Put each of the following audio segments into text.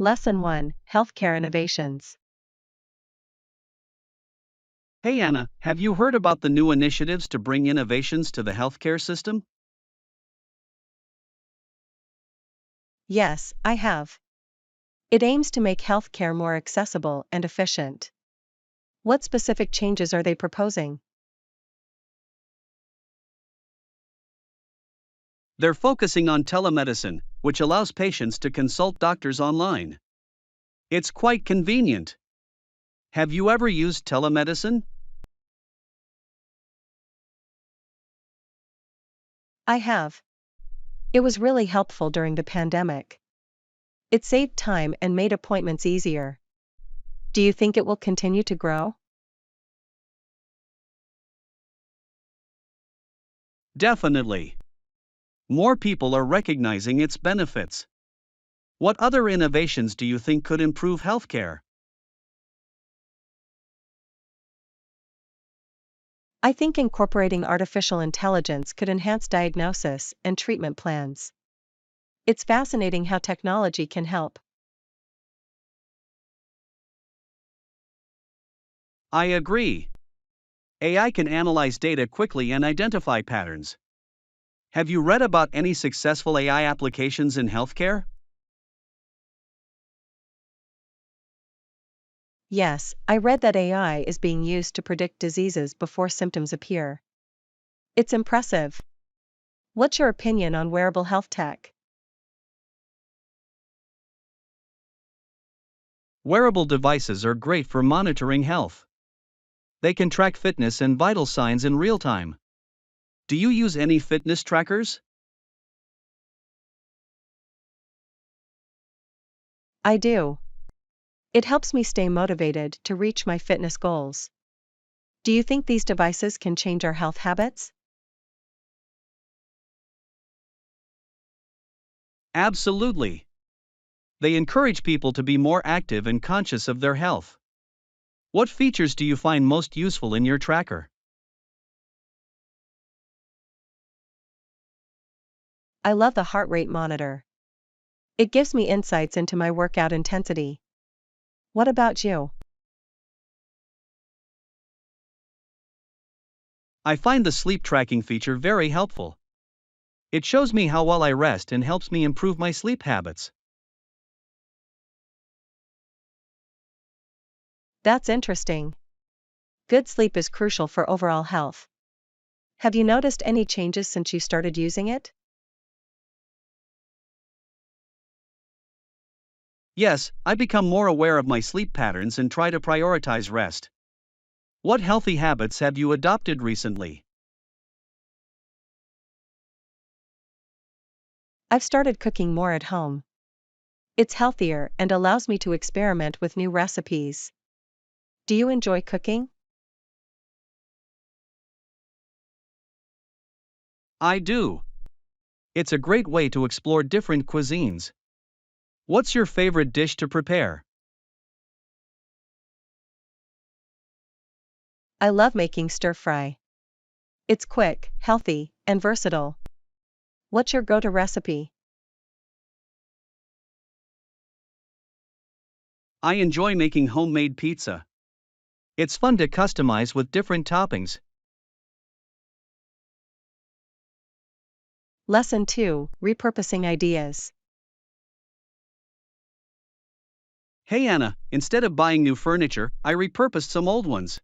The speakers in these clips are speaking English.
Lesson 1: Healthcare Innovations. Hey Anna, have you heard about the new initiatives to bring innovations to the healthcare system? Yes, I have. It aims to make healthcare more accessible and efficient. What specific changes are they proposing? They're focusing on telemedicine, which allows patients to consult doctors online. It's quite convenient. Have you ever used telemedicine? I have. It was really helpful during the pandemic. It saved time and made appointments easier. Do you think it will continue to grow? Definitely. More people are recognizing its benefits. What other innovations do you think could improve healthcare? I think incorporating artificial intelligence could enhance diagnosis and treatment plans. It's fascinating how technology can help. I agree. AI can analyze data quickly and identify patterns. Have you read about any successful AI applications in healthcare? Yes, I read that AI is being used to predict diseases before symptoms appear. It's impressive. What's your opinion on wearable health tech? Wearable devices are great for monitoring health. They can track fitness and vital signs in real time. Do you use any fitness trackers? I do. It helps me stay motivated to reach my fitness goals. Do you think these devices can change our health habits? Absolutely. They encourage people to be more active and conscious of their health. What features do you find most useful in your tracker? I love the heart rate monitor. It gives me insights into my workout intensity. What about you? I find the sleep tracking feature very helpful. It shows me how well I rest and helps me improve my sleep habits. That's interesting. Good sleep is crucial for overall health. Have you noticed any changes since you started using it? Yes, I become more aware of my sleep patterns and try to prioritize rest. What healthy habits have you adopted recently? I've started cooking more at home. It's healthier and allows me to experiment with new recipes. Do you enjoy cooking? I do. It's a great way to explore different cuisines. What's your favorite dish to prepare? I love making stir fry. It's quick, healthy, and versatile. What's your go-to recipe? I enjoy making homemade pizza. It's fun to customize with different toppings. Lesson 2: Repurposing ideas. Hey Anna, instead of buying new furniture, I repurposed some old ones.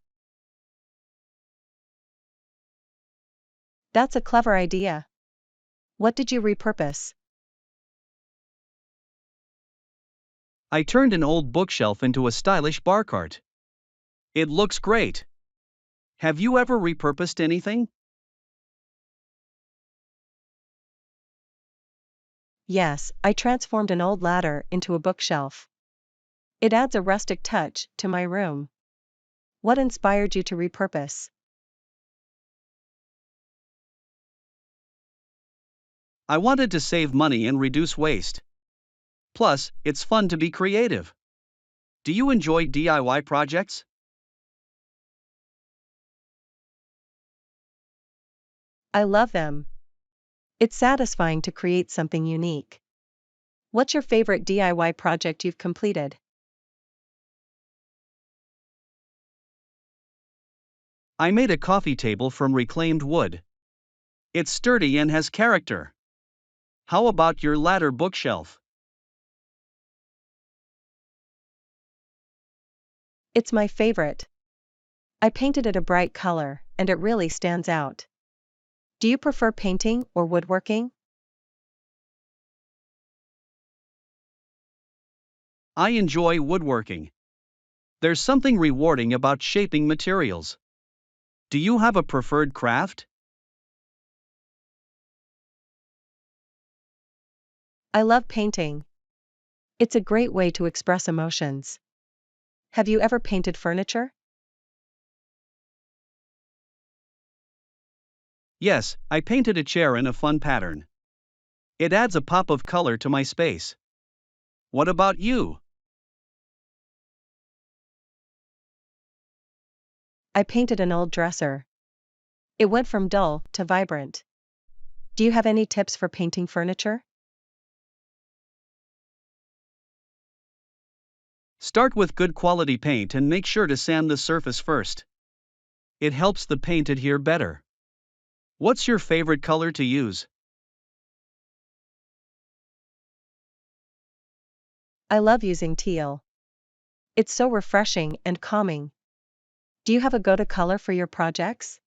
That's a clever idea. What did you repurpose? I turned an old bookshelf into a stylish bar cart. It looks great. Have you ever repurposed anything? Yes, I transformed an old ladder into a bookshelf. It adds a rustic touch to my room. What inspired you to repurpose? I wanted to save money and reduce waste. Plus, it's fun to be creative. Do you enjoy DIY projects? I love them. It's satisfying to create something unique. What's your favorite DIY project you've completed? I made a coffee table from reclaimed wood. It's sturdy and has character. How about your ladder bookshelf? It's my favorite. I painted it a bright color, and it really stands out. Do you prefer painting or woodworking? I enjoy woodworking. There's something rewarding about shaping materials. Do you have a preferred craft? I love painting. It's a great way to express emotions. Have you ever painted furniture? Yes, I painted a chair in a fun pattern. It adds a pop of color to my space. What about you? I painted an old dresser. It went from dull to vibrant. Do you have any tips for painting furniture? Start with good quality paint and make sure to sand the surface first. It helps the paint adhere better. What's your favorite color to use? I love using teal. It's so refreshing and calming. Do you have a go-to color for your projects?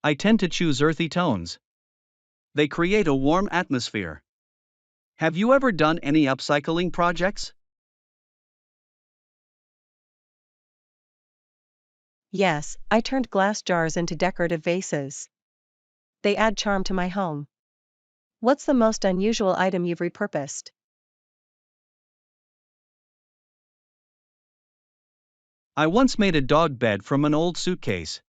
I tend to choose earthy tones. They create a warm atmosphere. Have you ever done any upcycling projects? Yes, I turned glass jars into decorative vases. They add charm to my home. What's the most unusual item you've repurposed? I once made a dog bed from an old suitcase.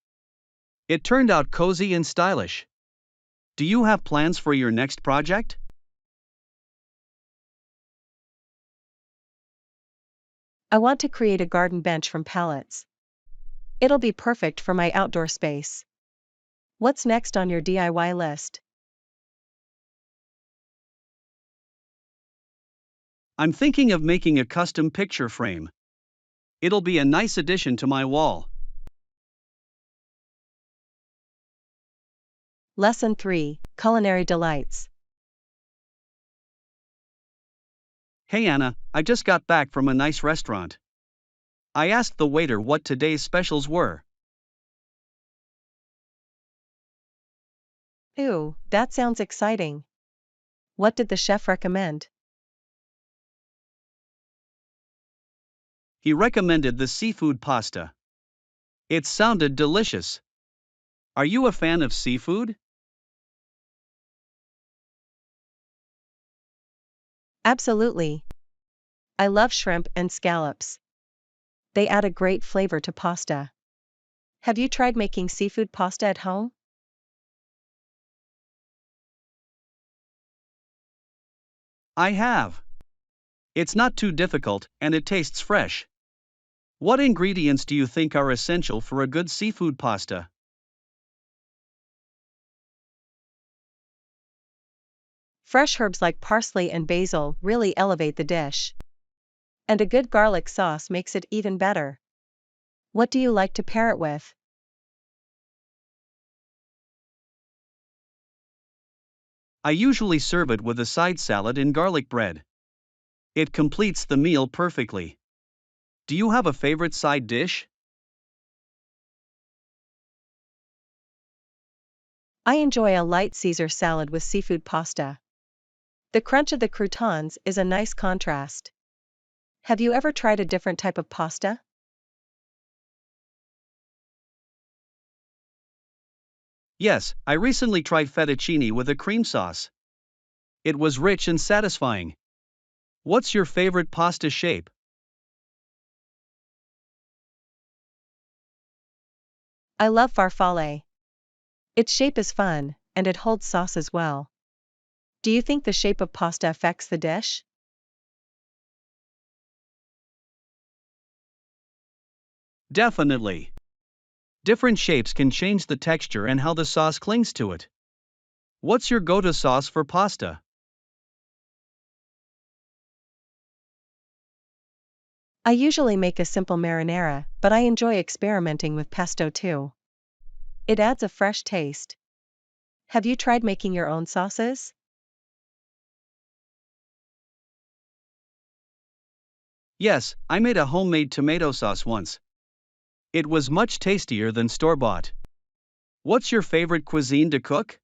It turned out cozy and stylish. Do you have plans for your next project? I want to create a garden bench from pallets. It'll be perfect for my outdoor space. What's next on your DIY list? I'm thinking of making a custom picture frame. It'll be a nice addition to my wall. Lesson 3: Culinary Delights. Hey Anna, I just got back from a nice restaurant. I asked the waiter what today's specials were. Ooh, that sounds exciting. What did the chef recommend? He recommended the seafood pasta. It sounded delicious. Are you a fan of seafood? Absolutely. I love shrimp and scallops. They add a great flavor to pasta. Have you tried making seafood pasta at home? I have. It's not too difficult, and it tastes fresh. What ingredients do you think are essential for a good seafood pasta? Fresh herbs like parsley and basil really elevate the dish. And a good garlic sauce makes it even better. What do you like to pair it with? I usually serve it with a side salad and garlic bread. It completes the meal perfectly. Do you have a favorite side dish? I enjoy a light Caesar salad with seafood pasta. The crunch of the croutons is a nice contrast. Have you ever tried a different type of pasta? Yes, I recently tried fettuccine with a cream sauce. It was rich and satisfying. What's your favorite pasta shape? I love farfalle. Its shape is fun, and it holds sauce as well. Do you think the shape of pasta affects the dish? Definitely. Different shapes can change the texture and how the sauce clings to it. What's your go-to sauce for pasta? I usually make a simple marinara, but I enjoy experimenting with pesto too. It adds a fresh taste. Have you tried making your own sauces? Yes, I made a homemade tomato sauce once. It was much tastier than store-bought. What's your favorite cuisine to cook?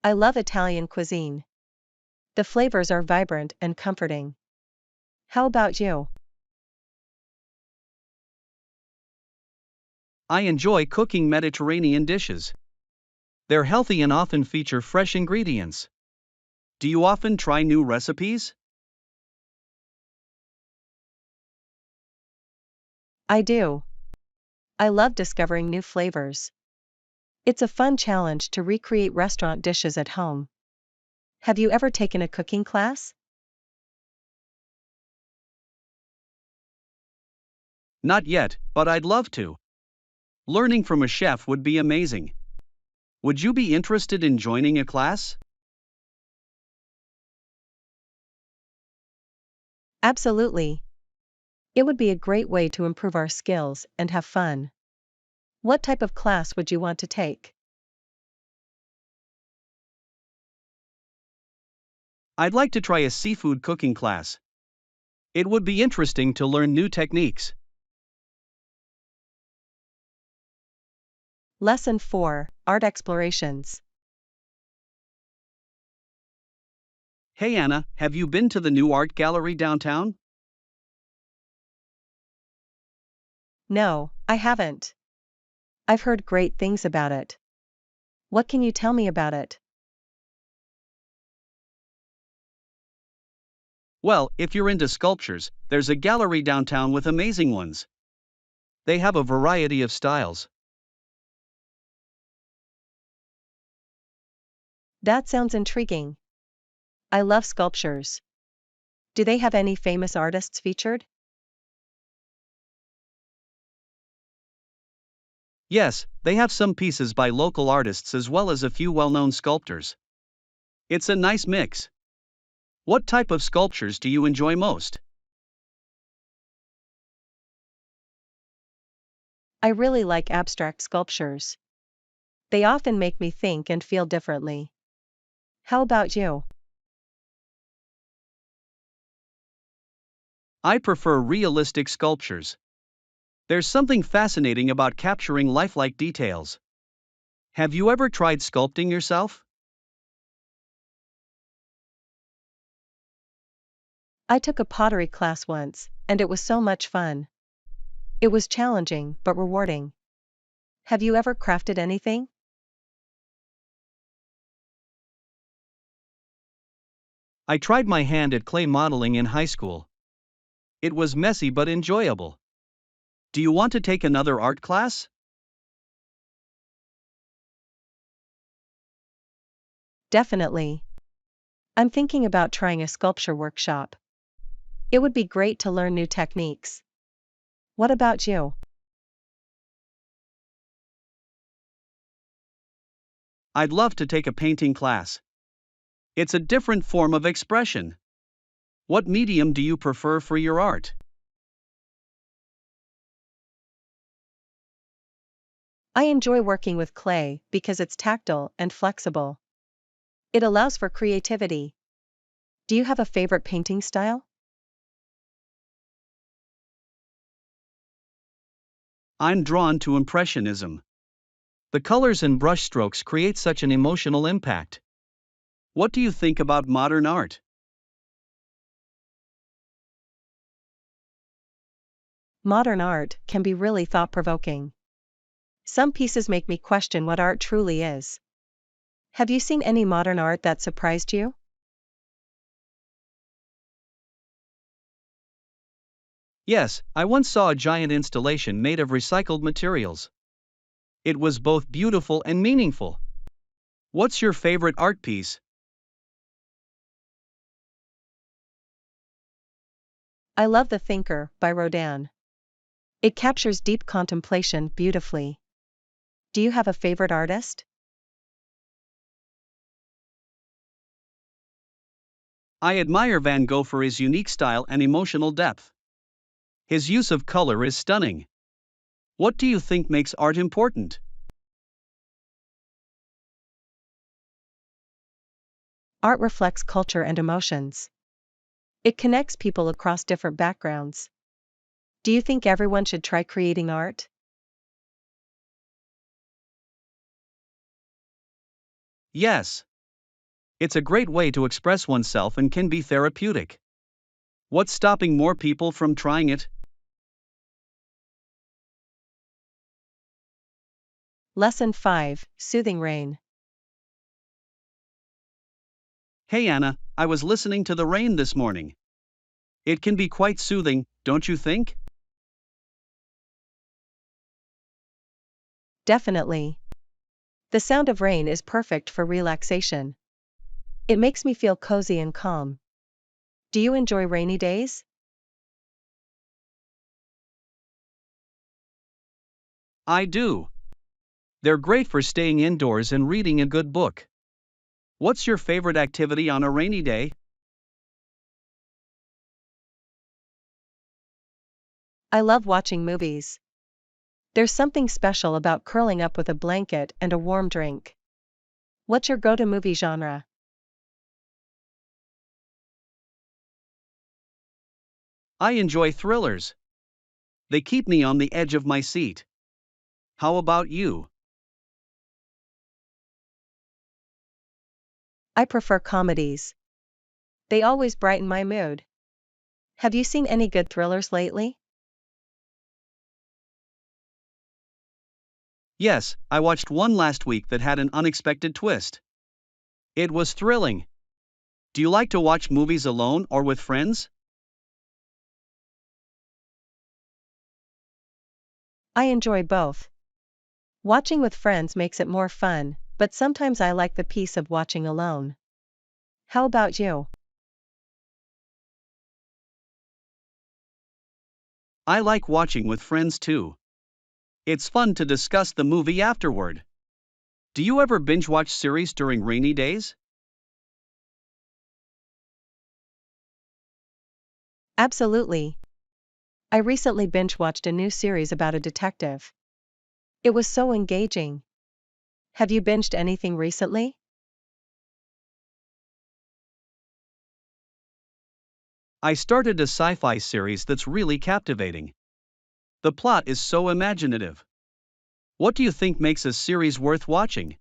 I love Italian cuisine. The flavors are vibrant and comforting. How about you? I enjoy cooking Mediterranean dishes. They're healthy and often feature fresh ingredients. Do you often try new recipes? I do. I love discovering new flavors. It's a fun challenge to recreate restaurant dishes at home. Have you ever taken a cooking class? Not yet, but I'd love to. Learning from a chef would be amazing. Would you be interested in joining a class? Absolutely. It would be a great way to improve our skills and have fun. What type of class would you want to take? I'd like to try a seafood cooking class. It would be interesting to learn new techniques. Lesson 4, Art Explorations. Hey Anna, have you been to the new art gallery downtown? No, I haven't. I've heard great things about it. What can you tell me about it? Well, if you're into sculptures, there's a gallery downtown with amazing ones. They have a variety of styles. That sounds intriguing. I love sculptures. Do they have any famous artists featured? Yes, they have some pieces by local artists as well as a few well-known sculptors. It's a nice mix. What type of sculptures do you enjoy most? I really like abstract sculptures. They often make me think and feel differently. How about you? I prefer realistic sculptures. There's something fascinating about capturing lifelike details. Have you ever tried sculpting yourself? I took a pottery class once, and it was so much fun. It was challenging but rewarding. Have you ever crafted anything? I tried my hand at clay modeling in high school. It was messy but enjoyable. Do you want to take another art class? Definitely. I'm thinking about trying a sculpture workshop. It would be great to learn new techniques. What about you? I'd love to take a painting class. It's a different form of expression. What medium do you prefer for your art? I enjoy working with clay because it's tactile and flexible. It allows for creativity. Do you have a favorite painting style? I'm drawn to Impressionism. The colors and brushstrokes create such an emotional impact. What do you think about modern art? Modern art can be really thought-provoking. Some pieces make me question what art truly is. Have you seen any modern art that surprised you? Yes, I once saw a giant installation made of recycled materials. It was both beautiful and meaningful. What's your favorite art piece? I love The Thinker by Rodin. It captures deep contemplation beautifully. Do you have a favorite artist? I admire Van Gogh for his unique style and emotional depth. His use of color is stunning. What do you think makes art important? Art reflects culture and emotions. It connects people across different backgrounds. Do you think everyone should try creating art? Yes. It's a great way to express oneself and can be therapeutic. What's stopping more people from trying it? Lesson 5, Soothing Rain. Hey Anna, I was listening to the rain this morning. It can be quite soothing, don't you think? Definitely. The sound of rain is perfect for relaxation. It makes me feel cozy and calm. Do you enjoy rainy days? I do. They're great for staying indoors and reading a good book. What's your favorite activity on a rainy day? I love watching movies. There's something special about curling up with a blanket and a warm drink. What's your go-to movie genre? I enjoy thrillers. They keep me on the edge of my seat. How about you? I prefer comedies. They always brighten my mood. Have you seen any good thrillers lately? Yes, I watched one last week that had an unexpected twist. It was thrilling. Do you like to watch movies alone or with friends? I enjoy both. Watching with friends makes it more fun, but sometimes I like the peace of watching alone. How about you? I like watching with friends too. It's fun to discuss the movie afterward. Do you ever binge watch series during rainy days? Absolutely. I recently binge-watched a new series about a detective. It was so engaging. Have you binged anything recently? I started a sci fi series that's really captivating. The plot is so imaginative. What do you think makes a series worth watching?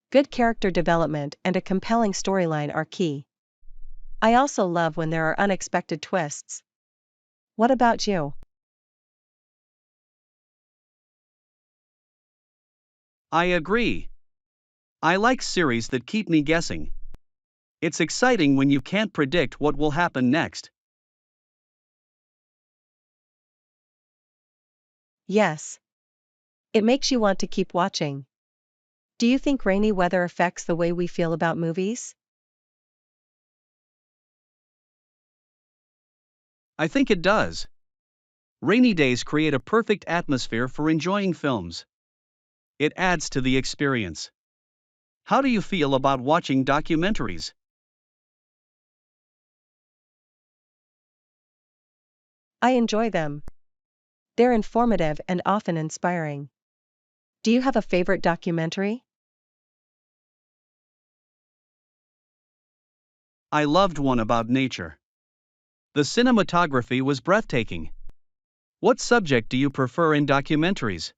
Good character development and a compelling storyline are key. I also love when there are unexpected twists. What about you? I agree. I like series that keep me guessing. It's exciting when you can't predict what will happen next. Yes. It makes you want to keep watching. Do you think rainy weather affects the way we feel about movies? I think it does. Rainy days create a perfect atmosphere for enjoying films. It adds to the experience. How do you feel about watching documentaries? I enjoy them. They're informative and often inspiring. Do you have a favorite documentary? I loved one about nature. The cinematography was breathtaking. What subject do you prefer in documentaries?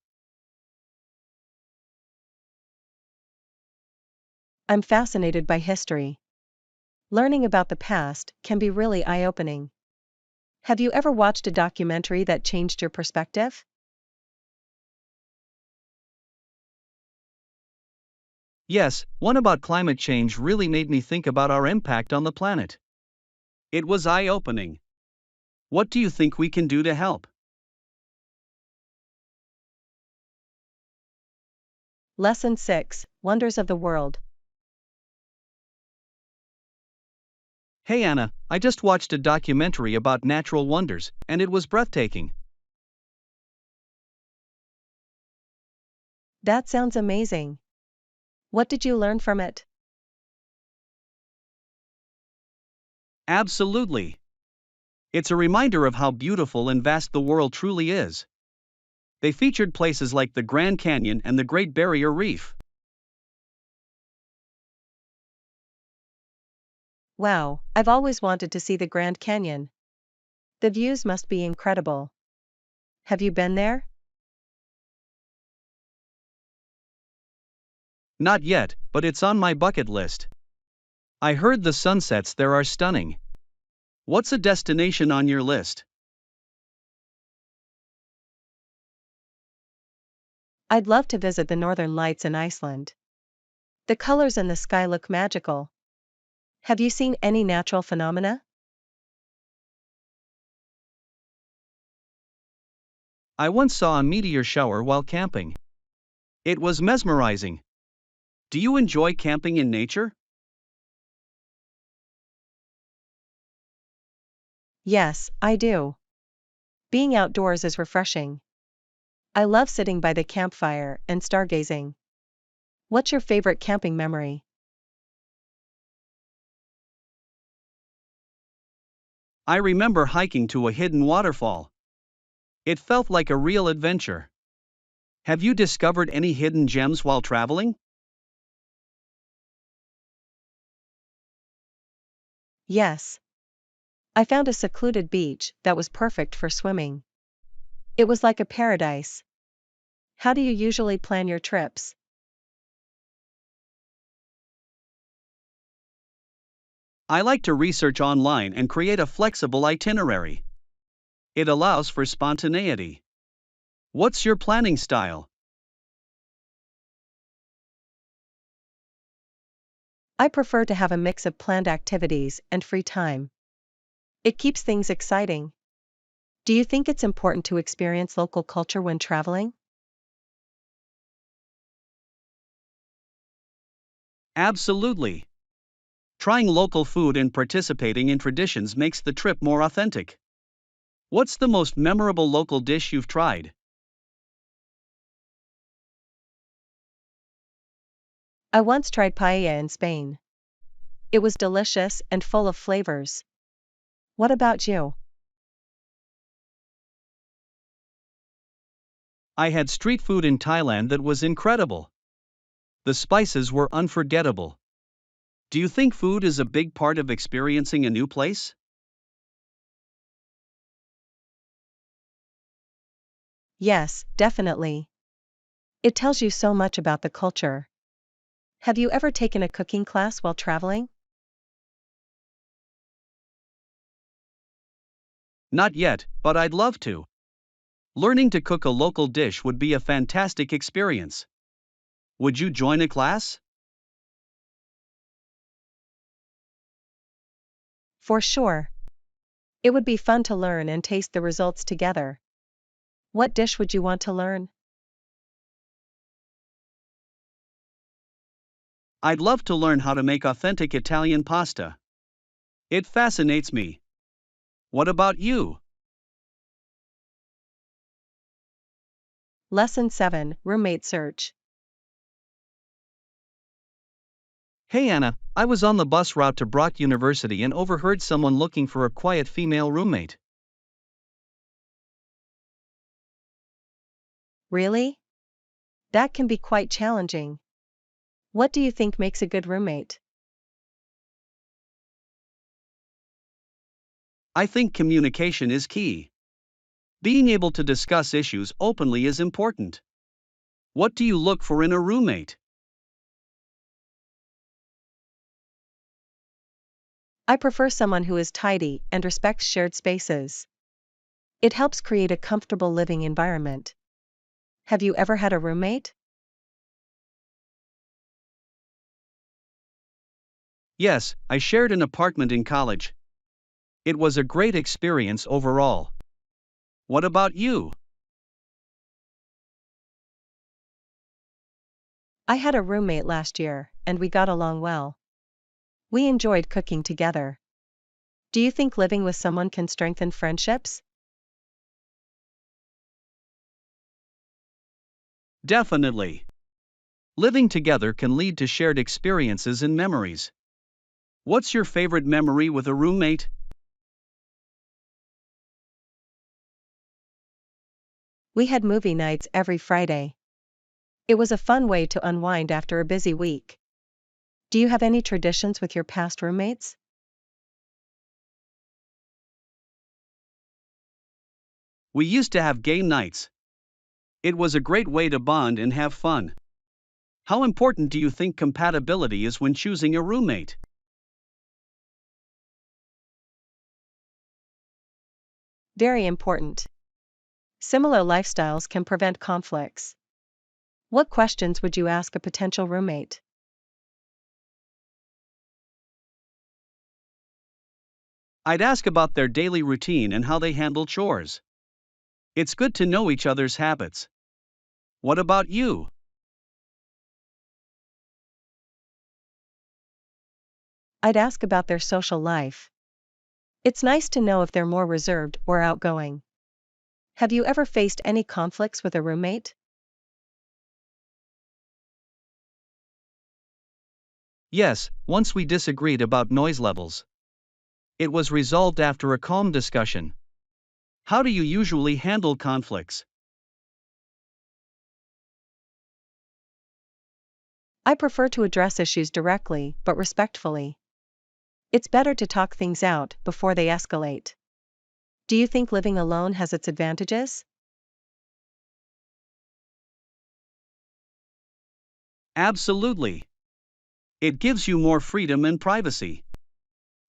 I'm fascinated by history. Learning about the past can be really eye-opening. Have you ever watched a documentary that changed your perspective? Yes, one about climate change really made me think about our impact on the planet. It was eye opening. What do you think we can do to help? Lesson 6, Wonders of the World. Hey Anna, I just watched a documentary about natural wonders, and it was breathtaking. That sounds amazing. What did you learn from it? Absolutely. It's a reminder of how beautiful and vast the world truly is. They featured places like the Grand Canyon and the Great Barrier Reef. Wow, I've always wanted to see the Grand Canyon. The views must be incredible. Have you been there? Not yet, but it's on my bucket list. I heard the sunsets there are stunning. What's a destination on your list? I'd love to visit the Northern Lights in Iceland. The colors in the sky look magical. Have you seen any natural phenomena? I once saw a meteor shower while camping. It was mesmerizing. Do you enjoy camping in nature? Yes, I do. Being outdoors is refreshing. I love sitting by the campfire and stargazing. What's your favorite camping memory? I remember hiking to a hidden waterfall. It felt like a real adventure. Have you discovered any hidden gems while traveling? Yes. I found a secluded beach that was perfect for swimming. It was like a paradise. How do you usually plan your trips? I like to research online and create a flexible itinerary. It allows for spontaneity. What's your planning style? I prefer to have a mix of planned activities and free time. It keeps things exciting. Do you think it's important to experience local culture when traveling? Absolutely. Trying local food and participating in traditions makes the trip more authentic. What's the most memorable local dish you've tried? I once tried paella in Spain. It was delicious and full of flavors. What about you? I had street food in Thailand that was incredible. The spices were unforgettable. Do you think food is a big part of experiencing a new place? Yes, definitely. It tells you so much about the culture. Have you ever taken a cooking class while traveling? Not yet, but I'd love to. Learning to cook a local dish would be a fantastic experience. Would you join a class? For sure. It would be fun to learn and taste the results together. What dish would you want to learn? I'd love to learn how to make authentic Italian pasta. It fascinates me. What about you? Lesson 7, Roommate Search. Hey Anna, I was on the bus route to Brock University and overheard someone looking for a quiet female roommate. Really? That can be quite challenging. What do you think makes a good roommate? I think communication is key. Being able to discuss issues openly is important. What do you look for in a roommate? I prefer someone who is tidy and respects shared spaces. It helps create a comfortable living environment. Have you ever had a roommate? Yes, I shared an apartment in college. It was a great experience overall. What about you? I had a roommate last year, and we got along well. We enjoyed cooking together. Do you think living with someone can strengthen friendships? Definitely. Living together can lead to shared experiences and memories. What's your favorite memory with a roommate? We had movie nights every Friday. It was a fun way to unwind after a busy week. Do you have any traditions with your past roommates? We used to have game nights. It was a great way to bond and have fun. How important do you think compatibility is when choosing a roommate? Very important. Similar lifestyles can prevent conflicts. What questions would you ask a potential roommate? I'd ask about their daily routine and how they handle chores. It's good to know each other's habits. What about you? I'd ask about their social life. It's nice to know if they're more reserved or outgoing. Have you ever faced any conflicts with a roommate? Yes, once we disagreed about noise levels. It was resolved after a calm discussion. How do you usually handle conflicts? I prefer to address issues directly but respectfully. It's better to talk things out before they escalate. Do you think living alone has its advantages? Absolutely. It gives you more freedom and privacy.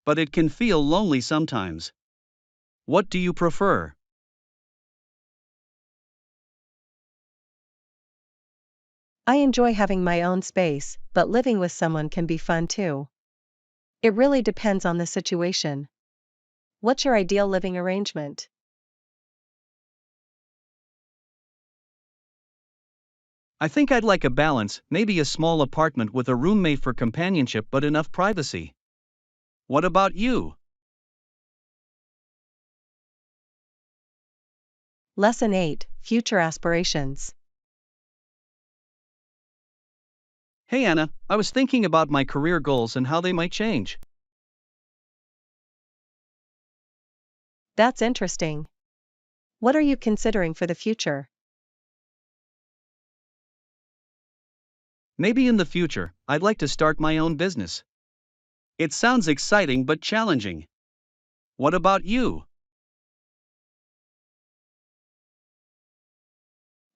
But it can feel lonely sometimes. What do you prefer? I enjoy having my own space, but living with someone can be fun too. It really depends on the situation. What's your ideal living arrangement? I think I'd like a balance, maybe a small apartment with a roommate for companionship but enough privacy. What about you? Lesson 8: Future Aspirations. Hey Anna, I was thinking about my career goals and how they might change. That's interesting. What are you considering for the future? Maybe in the future, I'd like to start my own business. It sounds exciting but challenging. What about you?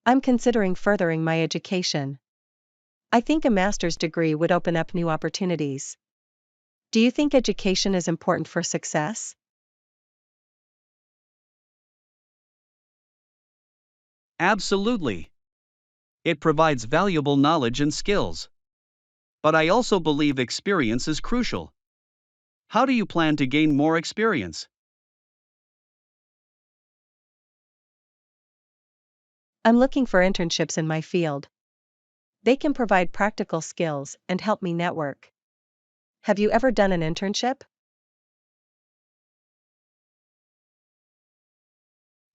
I'm considering furthering my education. I think a master's degree would open up new opportunities. Do you think education is important for success? Absolutely. It provides valuable knowledge and skills. But I also believe experience is crucial. How do you plan to gain more experience? I'm looking for internships in my field. They can provide practical skills and help me network. Have you ever done an internship?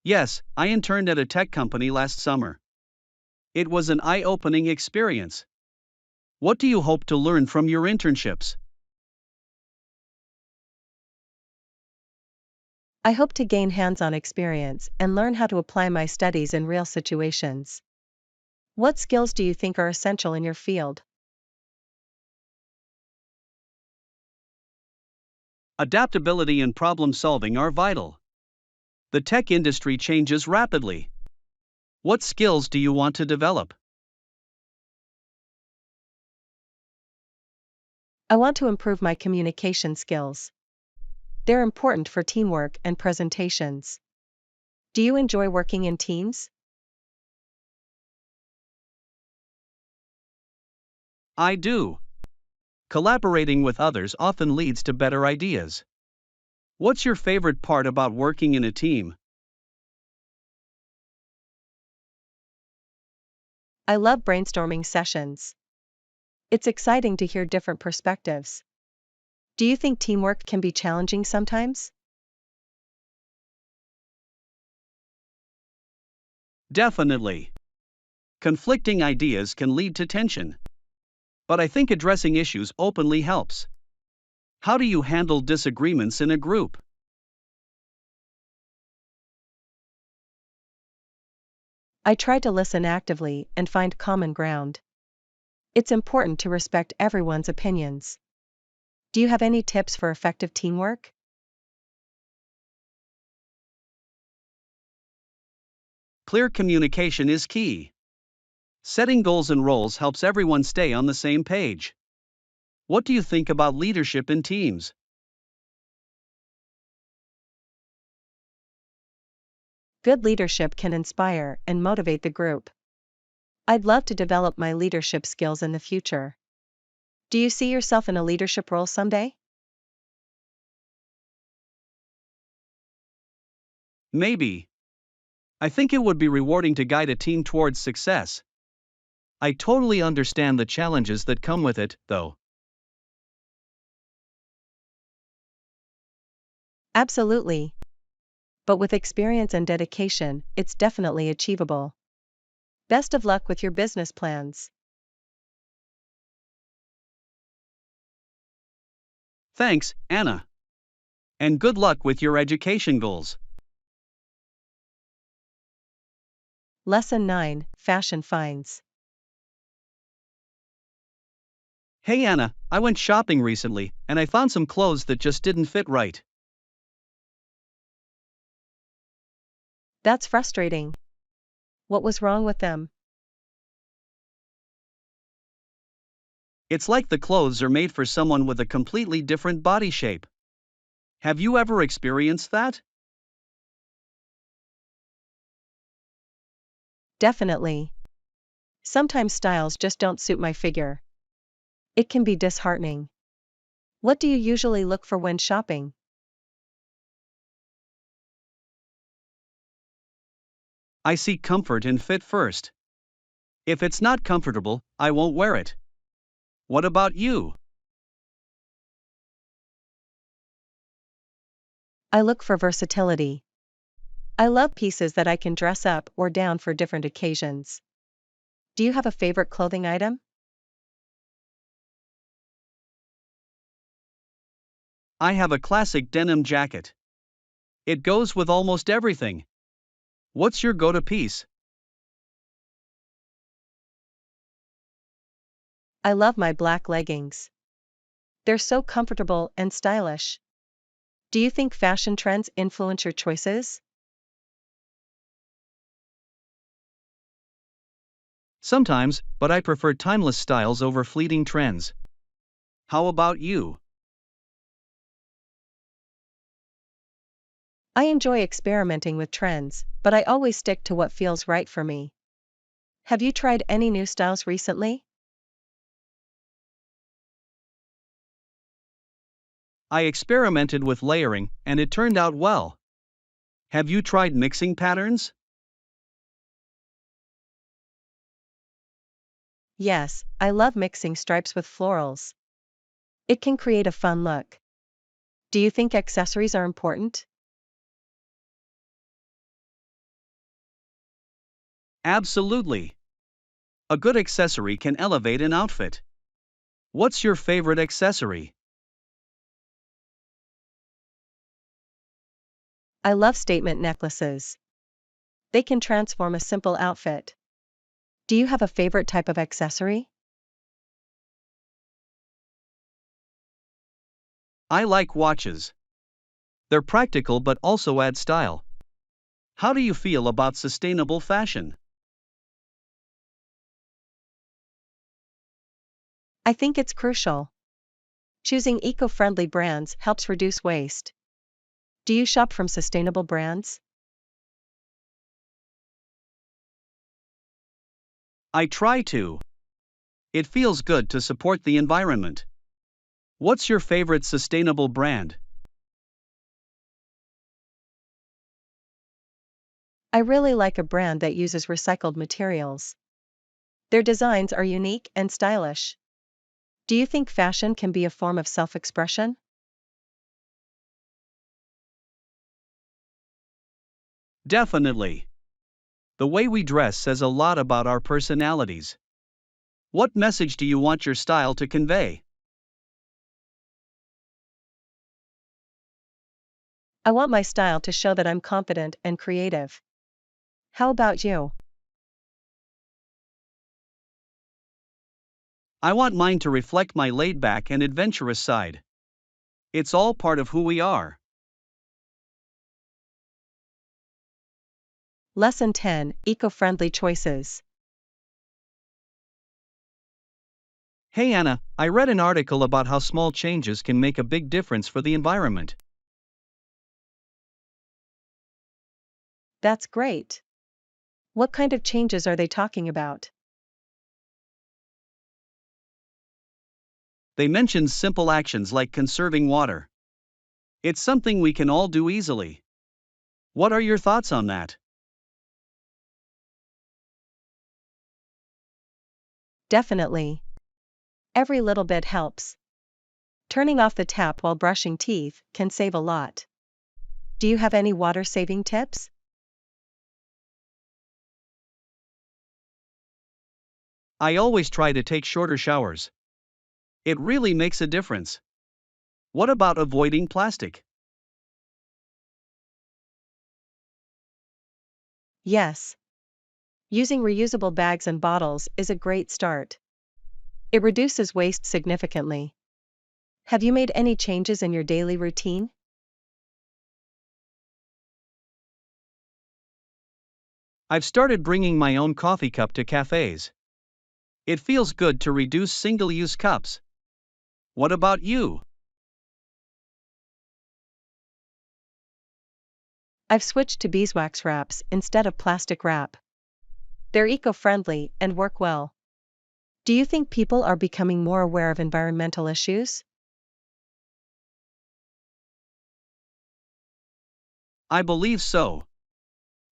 Yes, I interned at a tech company last summer. It was an eye-opening experience. What do you hope to learn from your internships? I hope to gain hands-on experience and learn how to apply my studies in real situations. What skills do you think are essential in your field? Adaptability and problem solving are vital. The tech industry changes rapidly. What skills do you want to develop? I want to improve my communication skills. They're important for teamwork and presentations. Do you enjoy working in teams? I do. Collaborating with others often leads to better ideas. What's your favorite part about working in a team? I love brainstorming sessions. It's exciting to hear different perspectives. Do you think teamwork can be challenging sometimes? Definitely. Conflicting ideas can lead to tension. but I think addressing issues openly helps. How do you handle disagreements in a group? I try to listen actively and find common ground. It's important to respect everyone's opinions. Do you have any tips for effective teamwork? Clear communication is key. Setting goals and roles helps everyone stay on the same page. What do you think about leadership in teams? Good leadership can inspire and motivate the group. I'd love to develop my leadership skills in the future. Do you see yourself in a leadership role someday? Maybe. I think it would be rewarding to guide a team towards success. I totally understand the challenges that come with it, though. Absolutely. But with experience and dedication, it's definitely achievable. Best of luck with your business plans. Thanks, Anna. And good luck with your education goals. Lesson 9: Fashion Finds. Hey Anna, I went shopping recently and I found some clothes that just didn't fit right. That's frustrating. What was wrong with them? It's like the clothes are made for someone with a completely different body shape. Have you ever experienced that? Definitely. Sometimes styles just don't suit my figure. It can be disheartening. What do you usually look for when shopping? I seek comfort and fit first. If it's not comfortable, I won't wear it. What about you? I look for versatility. I love pieces that I can dress up or down for different occasions. Do you have a favorite clothing item? I have a classic denim jacket. It goes with almost everything. What's your go-to piece? I love my black leggings. They're so comfortable and stylish. Do you think fashion trends influence your choices? Sometimes, but I prefer timeless styles over fleeting trends. How about you? I enjoy experimenting with trends, but I always stick to what feels right for me. Have you tried any new styles recently? I experimented with layering, and it turned out well. Have you tried mixing patterns? Yes, I love mixing stripes with florals. It can create a fun look. Do you think accessories are important? Absolutely. A good accessory can elevate an outfit. What's your favorite accessory? I love statement necklaces. They can transform a simple outfit. Do you have a favorite type of accessory? I like watches. They're practical but also add style. How do you feel about sustainable fashion? I think it's crucial. Choosing eco-friendly brands helps reduce waste. Do you shop from sustainable brands? I try to. It feels good to support the environment. What's your favorite sustainable brand? I really like a brand that uses recycled materials. Their designs are unique and stylish. Do you think fashion can be a form of self-expression? Definitely. The way we dress says a lot about our personalities. What message do you want your style to convey? I want my style to show that I'm confident and creative. How about you? I want mine to reflect my laid back and adventurous side. It's all part of who we are. Lesson 10: Eco-friendly choices. Hey Anna, I read an article about how small changes can make a big difference for the environment. That's great. What kind of changes are they talking about? They mentioned simple actions like conserving water. It's something we can all do easily. What are your thoughts on that? Definitely. Every little bit helps. Turning off the tap while brushing teeth can save a lot. Do you have any water-saving tips? I always try to take shorter showers. It really makes a difference. What about avoiding plastic? Yes. Using reusable bags and bottles is a great start. It reduces waste significantly. Have you made any changes in your daily routine? I've started bringing my own coffee cup to cafes. It feels good to reduce single use cups. What about you? I've switched to beeswax wraps instead of plastic wrap. They're eco-friendly and work well. Do you think people are becoming more aware of environmental issues? I believe so.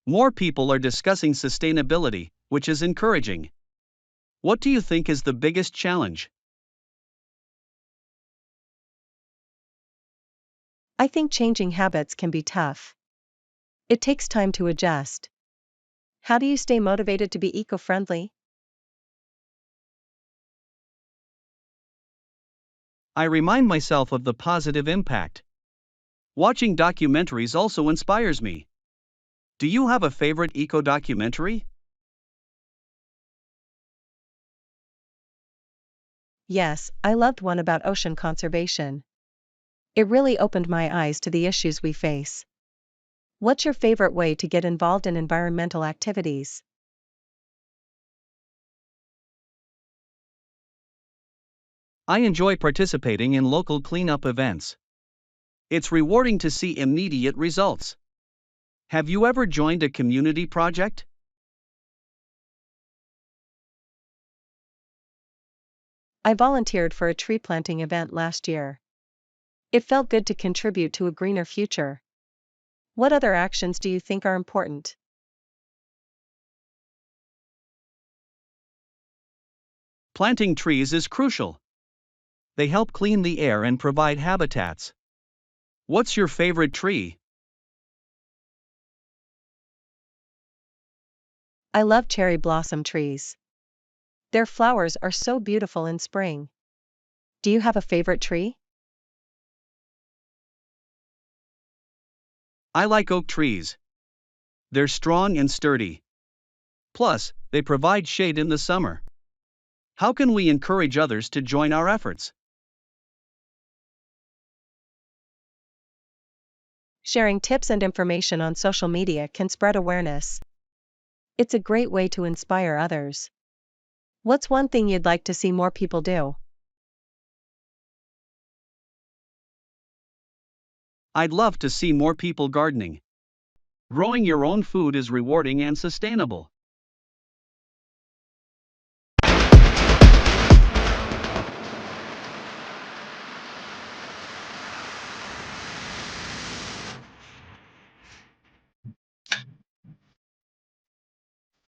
More people are discussing sustainability, which is encouraging. What do you think is the biggest challenge? I think changing habits can be tough. It takes time to adjust. How do you stay motivated to be eco-friendly? I remind myself of the positive impact. Watching documentaries also inspires me. Do you have a favorite eco documentary? Yes, I loved one about ocean conservation. It really opened my eyes to the issues we face. What's your favorite way to get involved in environmental activities? I enjoy participating in local cleanup events. It's rewarding to see immediate results. Have you ever joined a community project? I volunteered for a tree planting event last year. It felt good to contribute to a greener future. What other actions do you think are important? Planting trees is crucial. They help clean the air and provide habitats. What's your favorite tree? I love cherry blossom trees. Their flowers are so beautiful in spring. Do you have a favorite tree? I like oak trees. They're strong and sturdy. Plus, they provide shade in the summer. How can we encourage others to join our efforts? Sharing tips and information on social media can spread awareness. It's a great way to inspire others. What's one thing you'd like to see more people do? I'd love to see more people gardening. Growing your own food is rewarding and sustainable.